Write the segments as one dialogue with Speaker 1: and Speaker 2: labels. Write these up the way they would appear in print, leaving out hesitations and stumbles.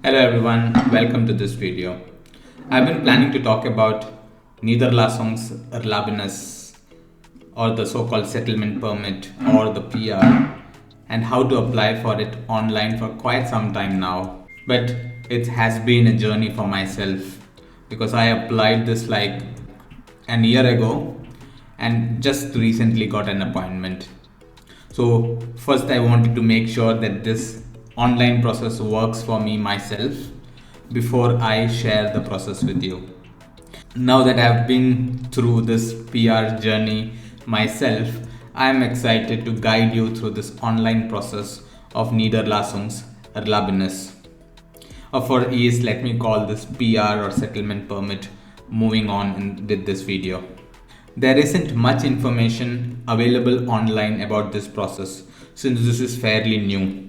Speaker 1: Hello everyone, welcome to this video. I've been planning to talk about Niederlassungserlaubnis or the so-called settlement permit or the PR and how to apply for it online for quite some time now. But it has been a journey for myself because I applied this like a year ago and just recently got an appointment. So first I wanted to make sure that this online process works for me myself before I share the process with you. Now that I've been through this PR journey myself, I am excited to guide you through this online process of Niederlassungserlaubnis. Or for ease, let me call this PR or settlement permit moving on with this video. There isn't much information available online about this process since this is fairly new,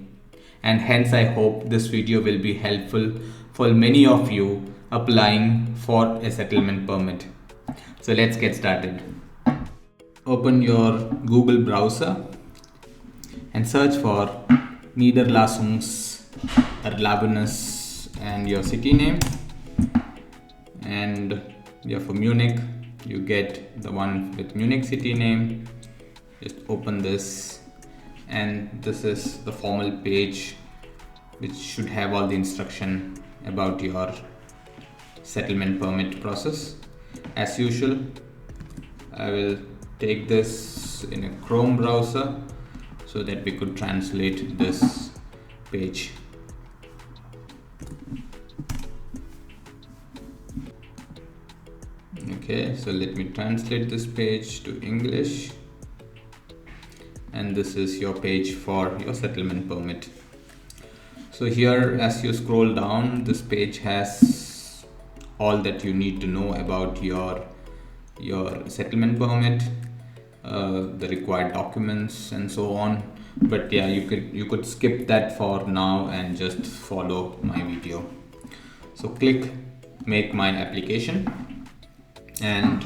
Speaker 1: and hence I hope this video will be helpful for many of you applying for a settlement permit. So let's get started. Open your Google browser and search for Niederlassungserlaubnis and your city name, and for Munich you get the one with Munich city name. Just open this, and this is the formal page which should have all the instruction about your settlement permit process. As usual, I will take this in a Chrome browser so that we could translate this page. Okay, so let me translate this page to English, and this is your page for your settlement permit. So here, as you scroll down, this page has all that you need to know about your settlement permit, the required documents and so on. But yeah, you could skip that for now and just follow my video. So click make my application, and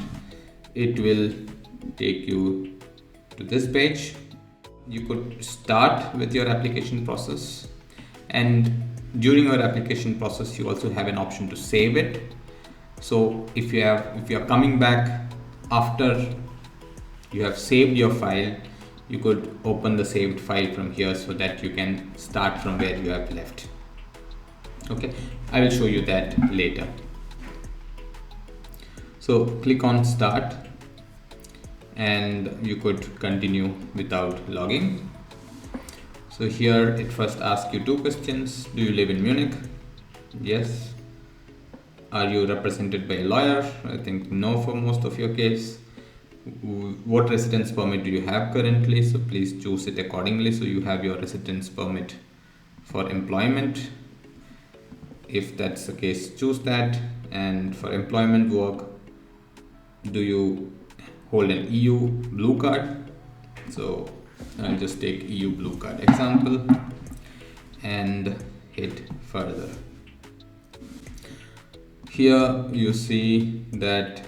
Speaker 1: it will take you to this page. You could start with your application process, and during your application process you also have an option to save it. So if you are coming back after you have saved your file, you could open the saved file from here so that you can start from where you have left. Okay, I will show you that later. So click on start, and you could continue without logging. So here it first asks you two questions. Do you live in Munich? Yes. Are you represented by a lawyer? I think no for most of your case. What residence permit do you have currently? So please choose it accordingly. So you have your residence permit for employment. If that's the case, choose that. And for employment work, do you hold an EU blue card? So I'll just take EU blue card example and hit further. Here you see that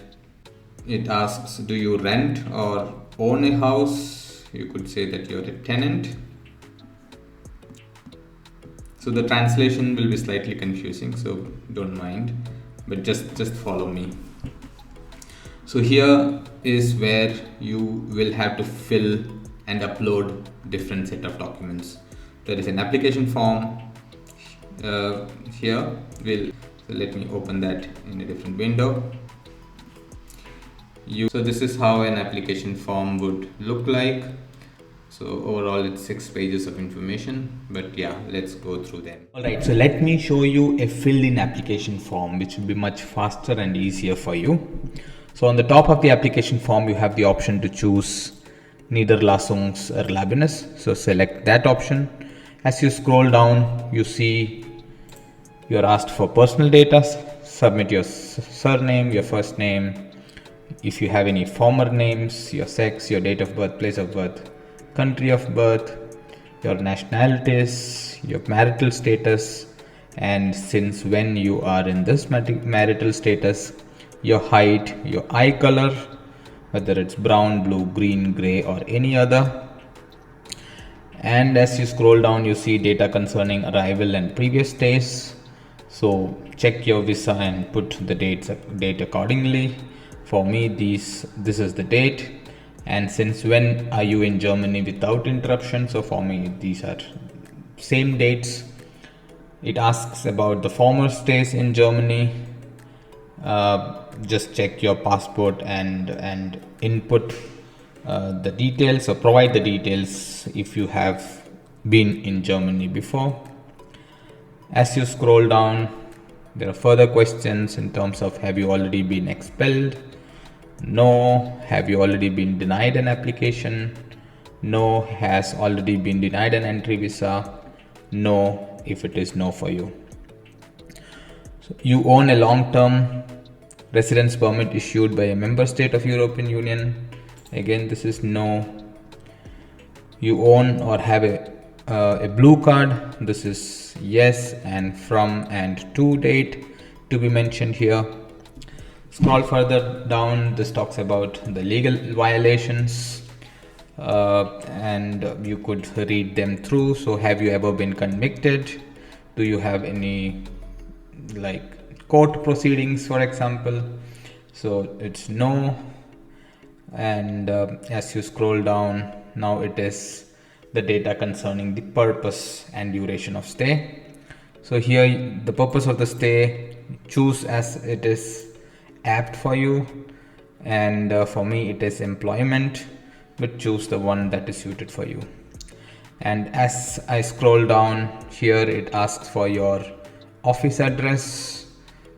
Speaker 1: it asks, do you rent or own a house? You could say that you're a tenant. So the translation will be slightly confusing, so don't mind, but just follow me. So here is where you will have to fill and upload different set of documents. There is an application form here. So let me open that in a different window. So this is how an application form would look like. So overall it's 6 pages of information, but yeah, let's go through them. Alright, so let me show you a filled-in application form which will be much faster and easier for you. So on the top of the application form, you have the option to choose Niederlassungserlaubnis. So select that option. As you scroll down, you see you're asked for personal data. Submit your surname, your first name, if you have any former names, your sex, your date of birth, place of birth, country of birth, your nationalities, your marital status, and since when you are in this marital status, your height, your eye color, whether it's brown, blue, green, gray, or any other. And as you scroll down, you see data concerning arrival and previous stays, So check your visa and put the date accordingly. For me, this is the date, and since when are you in Germany without interruption? So for me, these are same dates. It asks about the former stays in Germany. Just check your passport and input the details, or provide the details if you have been in Germany before. As you scroll down, there are further questions in terms of, have you already been expelled? No. Have you already been denied an application? No. Has already been denied an entry visa? No, if it is no for you. So you own a long-term residence permit issued by a member state of European Union. Again, this is no. You own or have a blue card. This is yes, and from and to date to be mentioned here. Scroll further down. This talks about the legal violations, and you could read them through. So have you ever been convicted? Do you have any court proceedings, for example? So it's no. And as you scroll down, now it is the data concerning the purpose and duration of stay. So here the purpose of the stay, choose as it is apt for you, and for me it is employment, but choose the one that is suited for you. And as I scroll down here, it asks for your office address.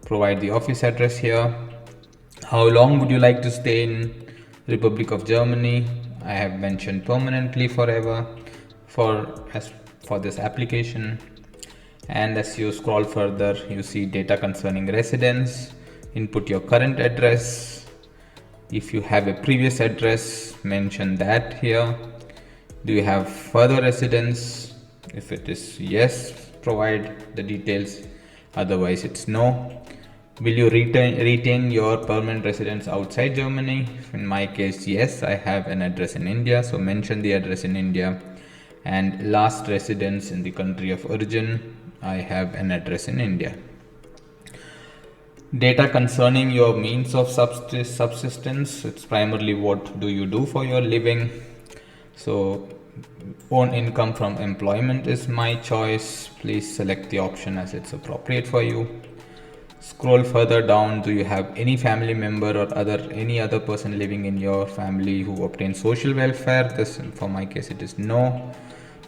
Speaker 1: Provide the office address here. How long would you like to stay in Republic of Germany? I have mentioned permanently, forever, for this application. And as you scroll further, you see data concerning residence. Input your current address. If you have a previous address, mention that here. Do you have further residence? If it is yes, provide the details. Otherwise it's no. Will you retain your permanent residence outside Germany? In my case, yes, I have an address in India, so mention the address in India. And last residence in the country of origin, I have an address in India. Data concerning your means of subsistence. It's primarily what do you do for your living. So own income from employment is my choice. Please select the option as it's appropriate for you. Scroll further down. Do you have any family member or any other person living in your family who obtains social welfare? This, for my case, it is no.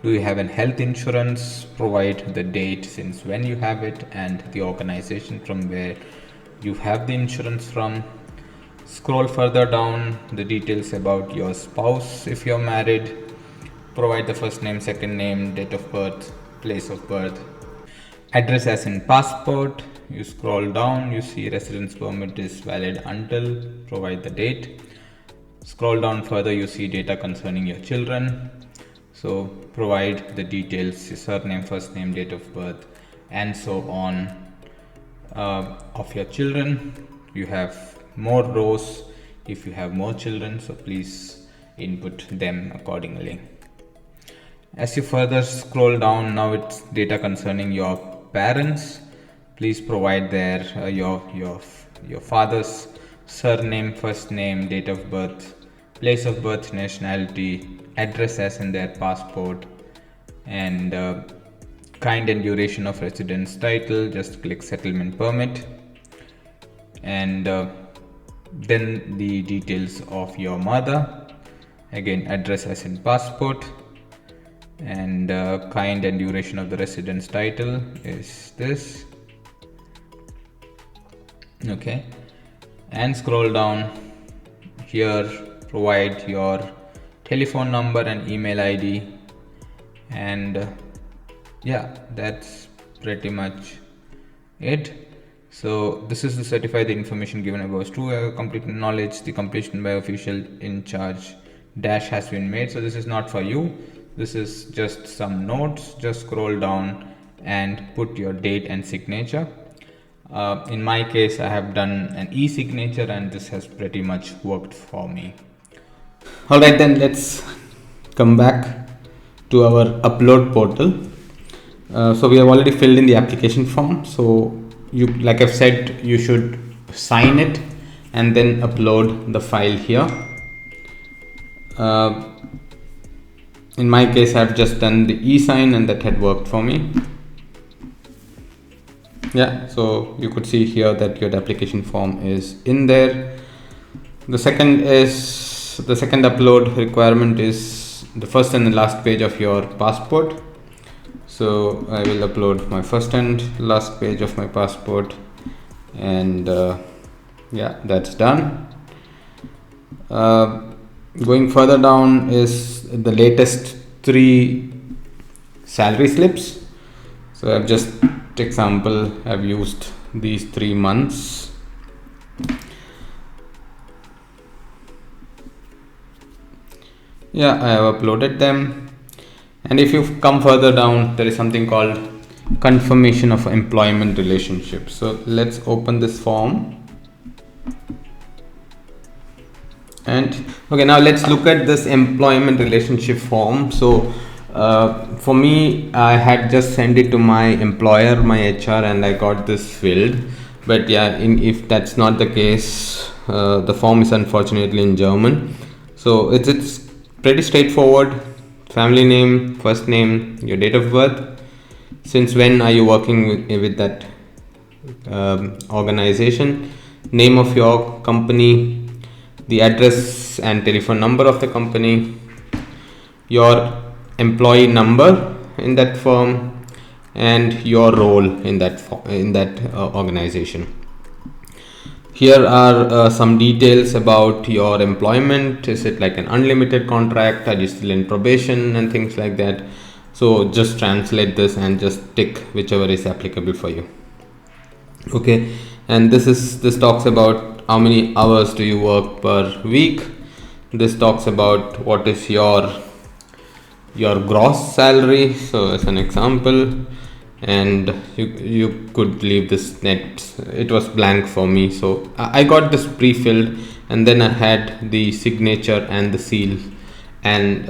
Speaker 1: Do you have an health insurance? Provide the date since when you have it and the organization from where you have the insurance from. Scroll further down. The details about your spouse if you're married. Provide the first name, second name, date of birth, place of birth. Address as in passport. You scroll down, you see residence permit is valid until, provide the date. Scroll down further, you see data concerning your children. So provide the details, surname, first name, date of birth, and so on of your children. You have more rows if you have more children, so please input them accordingly. As you further scroll down, now it's data concerning your parents. Please provide their your father's surname, first name, date of birth, place of birth, nationality, address as in their passport, and kind and duration of residence title. Just click settlement permit, and then the details of your mother. Again, address as in passport, and kind and duration of the residence title is this. Okay, and scroll down here. Provide your telephone number and email ID, and yeah, that's pretty much it. So this is to certify the information given above is true. Complete knowledge. The completion by official in charge dash has been made. So this is not for you. This is just some notes. Just scroll down and put your date and signature. In my case, I have done an e-signature, and this has pretty much worked for me. Alright, then let's come back to our upload portal. So we have already filled in the application form. So you, like I've said, you should sign it and then upload the file here. In my case, I've just done the e-sign and that had worked for me. Yeah, so you could see here that your application form is in there. The second upload requirement is the first and the last page of your passport. So I will upload my first and last page of my passport, and yeah, that's done. Going further down is the latest 3 salary slips. So I've just example, I've used these 3 months. Yeah, I have uploaded them. And if you come further down, there is something called confirmation of employment relationship. So let's open this form. And okay, now let's look at this employment relationship form. So for me, I had just sent it to my employer, my HR, and I got this filled. But yeah, if that's not the case, the form is unfortunately in German. So it's pretty straightforward. Family name, first name, your date of birth, since when are you working with that organization, name of your company, the address and telephone number of the company, your employee number in that firm, and your role in that organization. Here are some details about your employment. Is it like an unlimited contract? Are you still in probation and things like that? So just translate this and just tick whichever is applicable for you. Okay, and this talks about how many hours do you work per week. This talks about what is your gross salary. So as an example, and you could leave this net. It was blank for me, so I got this pre-filled, and then I had the signature and the seal and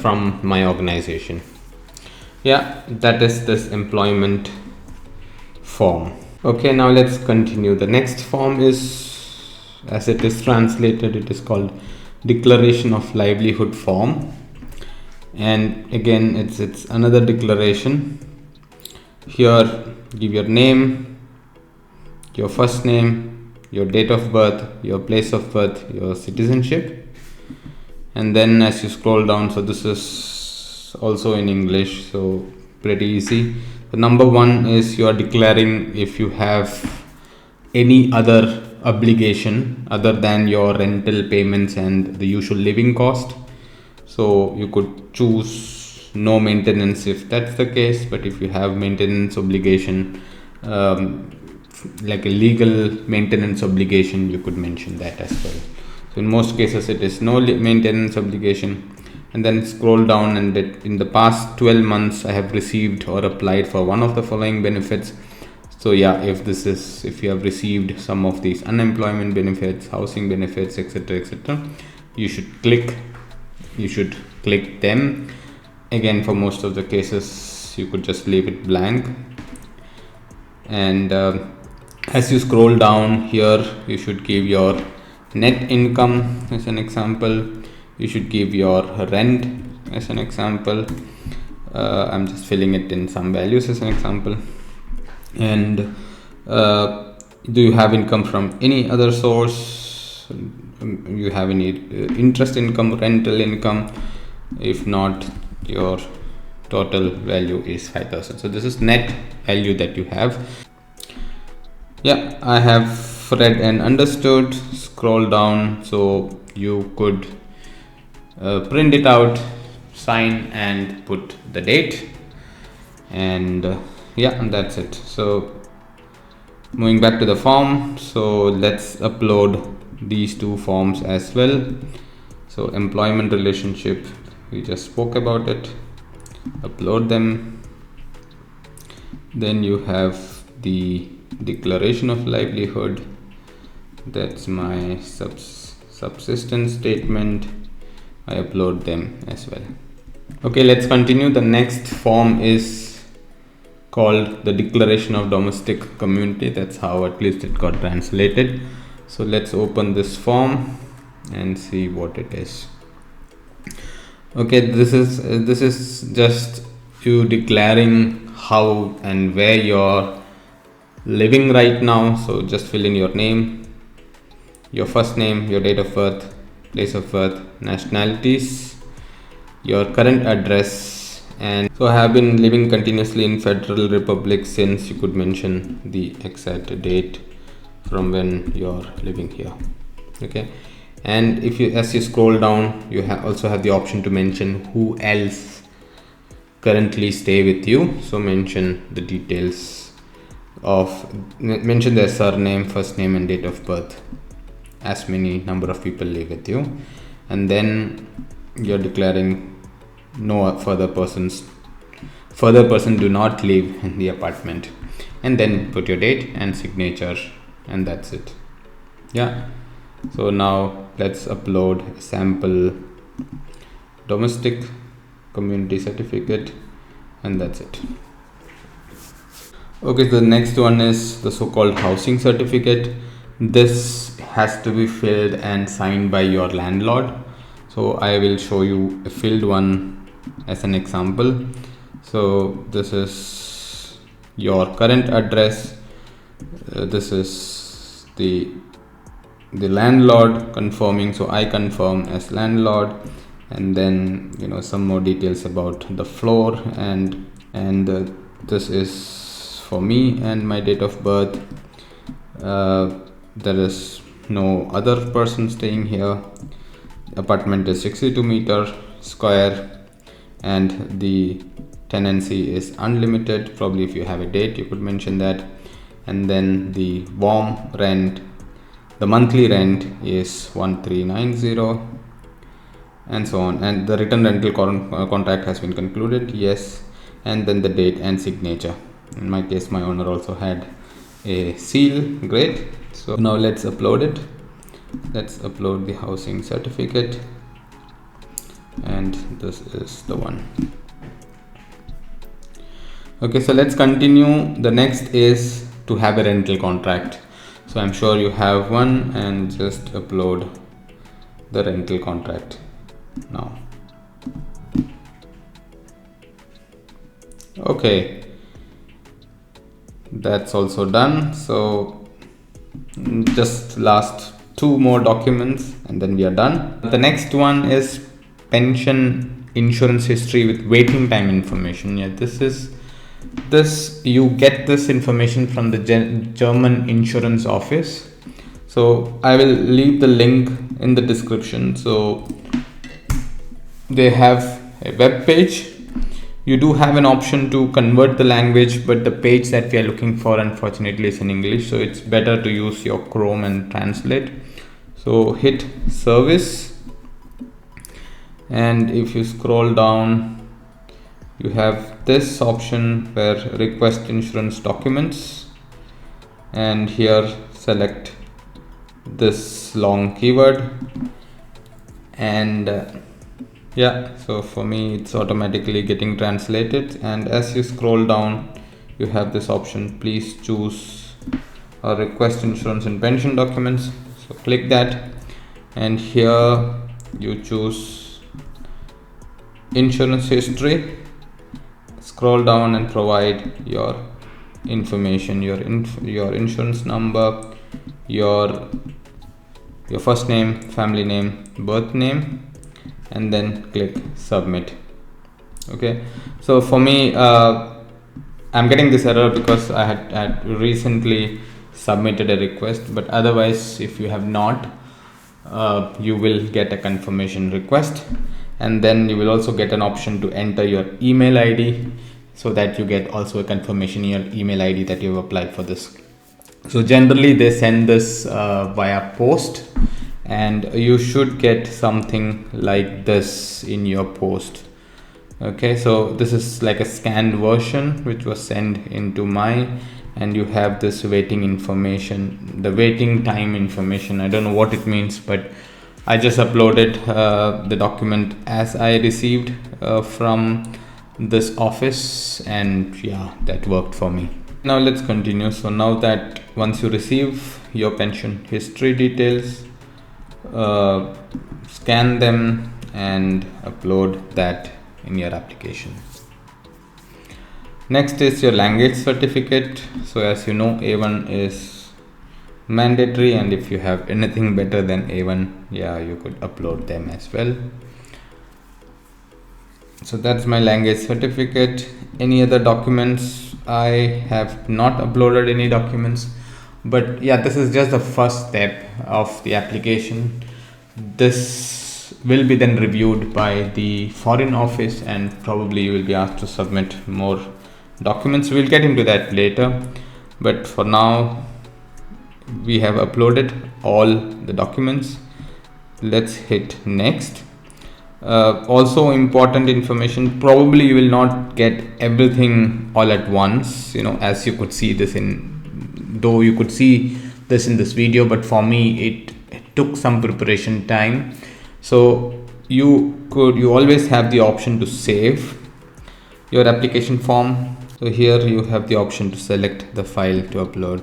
Speaker 1: from my organization. Yeah, that is this employment form. Okay, now let's continue. The next form is, as it is translated, it is called declaration of livelihood form. And again, it's another declaration. Here give your name, your first name, your date of birth, your place of birth, your citizenship, and then as you scroll down, so this is also in English, so pretty easy. The number 1 is you are declaring if you have any other obligation other than your rental payments and the usual living cost. So you could choose no maintenance if that's the case, but if you have maintenance obligation, like a legal maintenance obligation, you could mention that as well. So in most cases it is no maintenance obligation. And then scroll down, and in the past 12 months I have received or applied for one of the following benefits. So yeah, if you have received some of these unemployment benefits, housing benefits, etc., you should click them. Again, for most of the cases you could just leave it blank. And as you scroll down here, you should give your net income as an example. You should give your rent as an example. I'm just filling it in some values as an example. And do you have income from any other source? You have any interest income, rental income? If not, your total value is 5,000. So this is net value that you have. Yeah, I have read and understood. Scroll down, so you could print it out, sign and put the date, and yeah, and that's it. So moving back to the form, so let's upload these 2 forms as well. So employment relationship, we just spoke about it. Upload them. Then you have the declaration of livelihood. That's my subsistence statement. I upload them as well. Okay, let's continue. The next form is called the Declaration of Domestic Community. That's how at least it got translated. So let's open this form and see what it is. Okay, this is just you declaring how and where you're living right now. So just fill in your name, your first name, your date of birth, place of birth, nationalities, your current address, and so I have been living continuously in Federal Republic since. You could mention the exact date from when you're living here. Okay, and if you, as you scroll down, you also have the option to mention who else currently stay with you. So mention the details mention their surname, first name, and date of birth, as many number of people live with you, and then you're declaring no further person do not live in the apartment, and then put your date and signature, and that's it. Yeah, so now let's upload a sample domestic community certificate, and that's it. Okay, so the next one is the so-called housing certificate. This has to be filled and signed by your landlord. So I will show you a filled one as an example. So this is your current address. This is the landlord confirming. So I confirm as landlord, and then some more details about the floor, and this is for me and my date of birth. There is no other person staying here. Apartment is 62 meter square, and the tenancy is unlimited. Probably if you have a date, you could mention that. And then the warm rent, the monthly rent is 1390, and so on. And the written rental contract has been concluded, yes. And then the date and signature. In my case, my owner also had a seal. Great. So now let's upload it. Let's upload the housing certificate, and this is the one. Okay, so let's continue. The next is to have a rental contract. So I'm sure you have one, and just upload the rental contract now. Okay, that's also done. So just last two more documents, and then we are done. The next one is pension insurance history with waiting time information. Yeah, you get this information from the German insurance office. So I will leave the link in the description. So they have a web page. You do have an option to convert the language, but the page that we are looking for unfortunately is in English, so it's better to use your Chrome and translate. So hit service, and if you scroll down, you have this option where request insurance documents, and here select this long keyword, and yeah, so for me it's automatically getting translated. And as you scroll down, you have this option, please choose or request insurance and pension documents. So click that, and here you choose insurance history. Scroll down and provide your information, your insurance number, your first name, family name, birth name, and then click submit. Okay, so for me, I'm getting this error because I had recently submitted a request, but otherwise if you have not, you will get a confirmation request, and then you will also get an option to enter your email ID, so that you get also a confirmation in your email ID that you have applied for this. So generally they send this via post, and you should get something like this in your post. Okay, so this is like a scanned version which was sent into and you have this waiting information, the waiting time information. I don't know what it means, but I just uploaded the document as I received from this office, and yeah, that worked for me. Now let's continue. So now that once you receive your pension history details, uh, scan them and upload that in your application. Next is your language certificate. So as you know, A1 is mandatory, and if you have anything better than A1, yeah, you could upload them as well. So that's my language certificate. Any other documents? I have not uploaded any documents, but yeah, this is just the first step of the application. This will be then reviewed by the foreign office, and probably you will be asked to submit more documents. We'll get into that later, but for now we have uploaded all the documents. Let's hit next. Also important information, probably you will not get everything all at once, as you could see this though you could see this in this video, but for me it took some preparation time. So you always have the option to save your application form. So here you have the option to select the file to upload.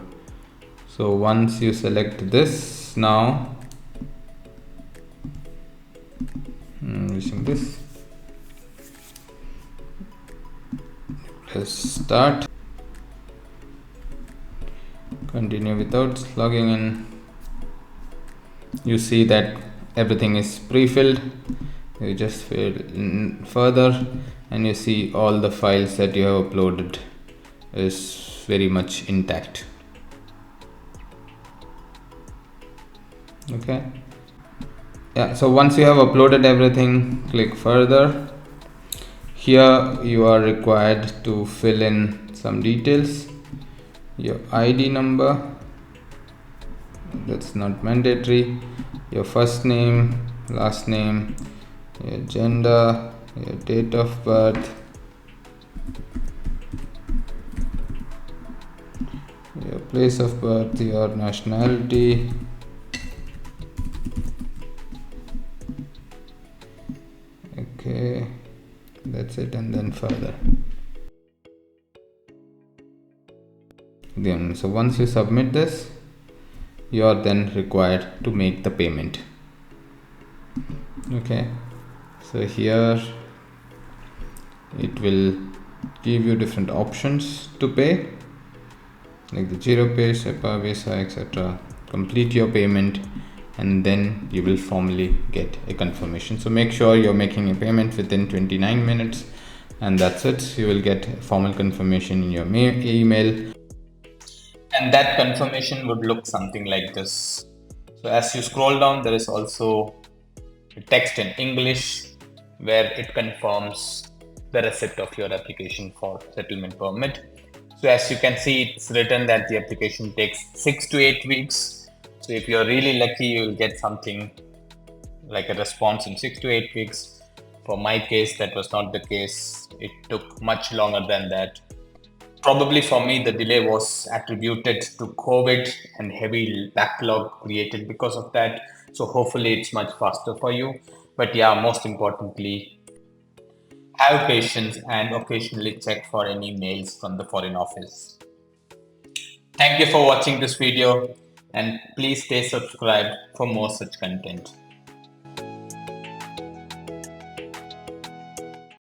Speaker 1: So once you select this, now using this, press start, continue without logging in. You see that everything is pre-filled. You just fill in further, and you see all the files that you have uploaded is very much intact. Okay, yeah, so once you have uploaded everything, click further. Here you are required to fill in some details. Your ID number, that's not mandatory. Your first name, last name, your gender, your date of birth, your place of birth, your nationality, okay, that's it, and then further. Then so once you submit this, you are then required to make the payment. Okay, so here it will give you different options to pay, like the Giro Pay, SEPA, Visa, etc. Complete your payment, and then you will formally get a confirmation. So make sure you're making a payment within 29 minutes, and that's it. You will get a formal confirmation in your email, and that confirmation would look something like this. So as you scroll down, there is also a text in English where it confirms the receipt of your application for settlement permit. So as you can see, it's written that the application takes 6 to 8 weeks. So if you're really lucky, you will get something like a response in 6 to 8 weeks. For my case, that was not the case. It took much longer than that. Probably for me, the delay was attributed to COVID and heavy backlog created because of that. So hopefully it's much faster for you. But yeah, most importantly, have patience and occasionally check for any mails from the foreign office. Thank you for watching this video, and please stay subscribed for more such content.